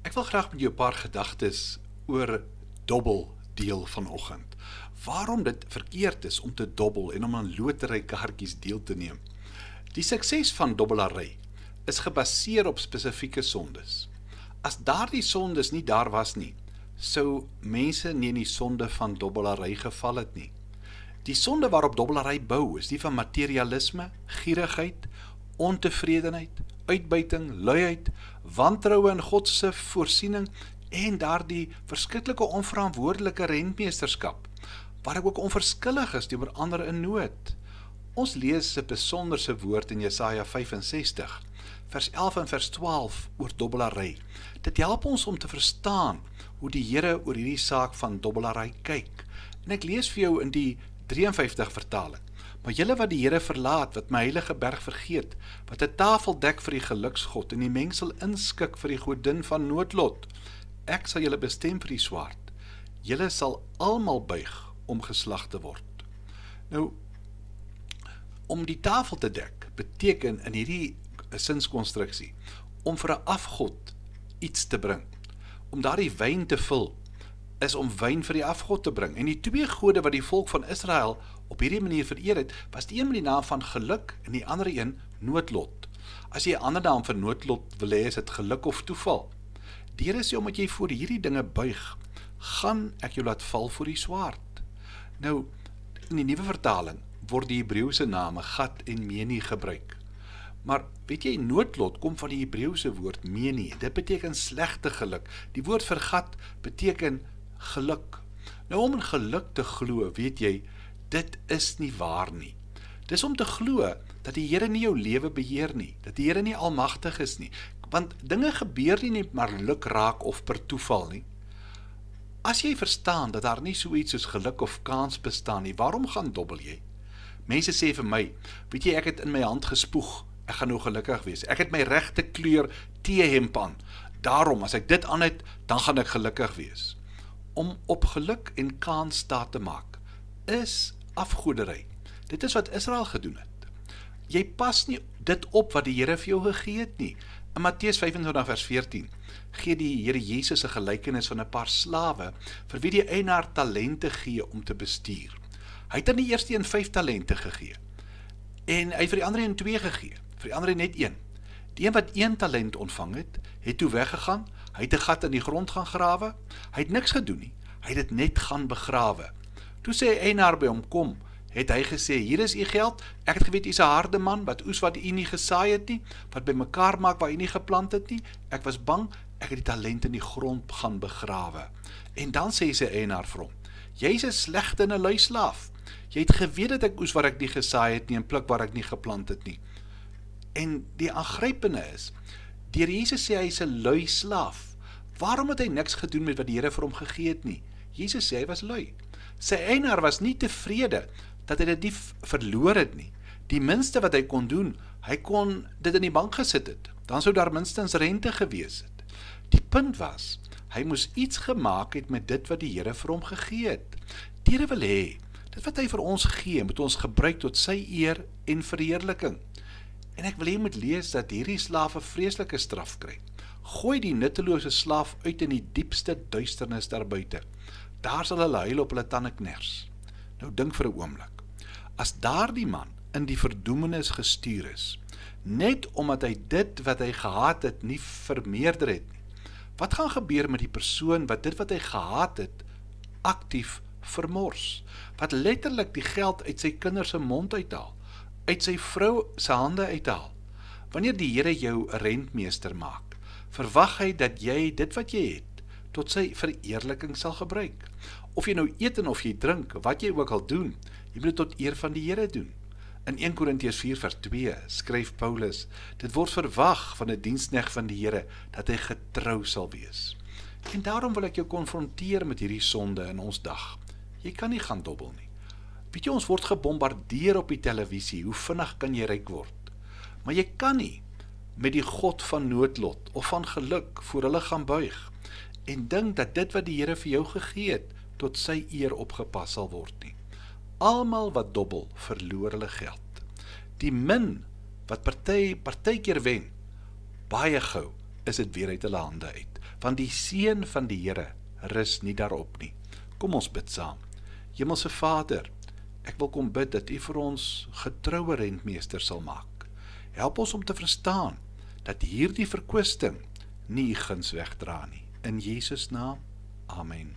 Ek wil graag met jou 'n paar gedagtes oor dobbel deel vanoggend. Waarom dit verkeerd is om te dobbel en om aan loterykaartjies deel te neem. Die sukses van dobbelary is gebaseer op spesifieke sondes. As daardie sondes nie daar was nie, sou mense nie in die sonde van dobbelary geval het nie. Die sonde waarop dobbelary bou is die van materialisme, gierigheid, ontevredenheid, uitbuiting, luiheid, wantroue in God se voorsiening en daardie verskriklike onverantwoordelike rentmeesterskap, waar ek ook onverskillig is teenoor ander in nood. Ons lees 'n besonderse woord in Jesaja 65, vers 11 en vers 12 oor dobbelary. Dit help ons om te verstaan hoe die Here oor hierdie saak van dobbelary kyk. En ek lees vir jou in die 53 vertaling. Maar julle wat die Here verlaat, wat my heilige berg vergeet, wat 'n tafel dek vir die geluksgod en die mengsel inskik vir die godin van noodlot, ek sal julle bestem vir die swaard. Julle sal almal buig om geslag te word. Nou, om die tafel te dek beteken in hierdie sinskonstruksie om vir 'n afgod iets te bring. Om daardie wyn te vul is om wyn vir die afgod te bring. En die twee gode wat die volk van Israel op hierdie manier vereer het, was die een met die naam van geluk en die ander een noodlot. As jy 'n ander naam vir noodlot wil hê, is dit geluk of toeval. Die Here sê omdat jy voor hierdie dinge buig, gaan ek jou laat val voor die swaard. Nou, in die nuwe vertaling word die Hebreëse name Gad en Meni gebruik. Maar weet jy, noodlot kom van die Hebreëse woord meni. Dit beteken slegte geluk. Die woord vir Gad beteken geluk. Nou om in geluk te glo, weet jy, dit is nie waar nie. Dis om te glo dat die Here nie jou lewe beheer nie, dat die Here nie almagtig is nie, want dinge gebeur nie net maar lukraak of per toeval nie. As jy verstaan dat daar nie so iets soos geluk of kans bestaan nie, waarom gaan dobbel jy? Mense sê vir my, weet jy, ek het in my hand gespoeg, ek gaan nou gelukkig wees. Ek het my regte kleur teehemp aan. Daarom, as ek dit aan het, dan gaan ek gelukkig wees. Om op geluk en kans staat te maak, is afgoderry. Dit is wat Israel gedoen het. Jy pas nie dit op wat die Here vir jou gegee het nie. In Matteus 25 vers 14 gee die Here Jesus 'n gelykenis van 'n paar slawe vir wie die eienaar talente gee om te bestuur. Hy het aan die eerste een 5 talente gegee. En hy het vir die ander een 2 gegee, vir die ander een net 1. Die een wat 1 talent ontvang het, het toe weggegaan, hy het 'n gat in die grond gaan grawe, hy het niks gedoen nie, hy het dit net gaan begrawe. Toe sê hy eienaar by hom, kom, het hy gesê, hier is u geld, ek het geweet, u is 'n harde man, wat oes wat u nie gesaai het nie, wat by mekaar maak waar u nie geplant het nie, ek was bang, ek het die talent in die grond gaan begrawe. En dan sê sy eienaar vir hom, jy is 'n slegte en 'n lui slaaf, jy het geweet dat ek oes waar ek nie gesaai het nie, en pluk waar ek nie geplant het nie. En die aangrypende is, deur Jesus sê hy is 'n lui slaaf. Waarom het hy niks gedoen met wat die Here vir hom gegee het nie? Jesus sê hy was lui. Sy eienaar was nie tevrede dat hy dit nie verloor het nie. Die minste wat hy kon doen, hy kon dit in die bank gesit het. Dan sou daar minstens rente gewees het. Die punt was, hy moes iets gemaak het met dit wat die Here vir hom gegee het. Die Here wil hê, dit wat hy vir ons gee, moet ons gebruik tot sy eer en verheerliking. En ek wil hê moet lees dat hierdie slaaf 'n vreeslike straf kry. Gooi die nuttelose slaaf uit in die diepste duisternis daar buite. Daar sal hulle huil op hulle tande kners. Nou dink vir 'n oomblik. As daardie man in die verdoemenis gestuur is, net omdat hy dit wat hy gehaat het nie vermeerder het nie, wat gaan gebeur met die persoon wat dit wat hy gehaat het aktief vermors? Wat letterlik die geld uit sy kinders se mond uithaal, uit sy vrou se hande uithaal. Wanneer die Here jou 'n rentmeester maak, verwag hy dat jy dit wat jy het, tot sy verheerliking sal gebruik. Of jy nou eet en of jy drink, wat jy ook al doen, jy moet dit tot eer van die Here doen. In 1 Korintiërs 4 vers 2 skryf Paulus, dit word verwag van 'n diensknegt van die Here, dat hy getrou sal wees. En daarom wil ek jou konfronteer met hierdie sonde in ons dag. Jy kan nie gaan dobbel nie. Weet jy, ons word gebombardeer op die televisie, hoe vinnig kan jy ryk word? Maar jy kan nie met die God van noodlot of van geluk voor hulle gaan buig en dink dat dit wat die Here vir jou gegee het, tot sy eer opgepas sal word nie. Almal wat dobbel, verloor hulle geld. Die min wat partykeer wen, baie gou is dit weer uit hulle hande uit. want die seën van die Here rus nie daarop nie. Kom ons bid saam. Hemelse Vader, ek wil kom bid dat U vir ons getroue rentmeester sal maak. Help ons om te verstaan dat hierdie verkwisting nie U guns wegdra nie. In Jesus naam, amen.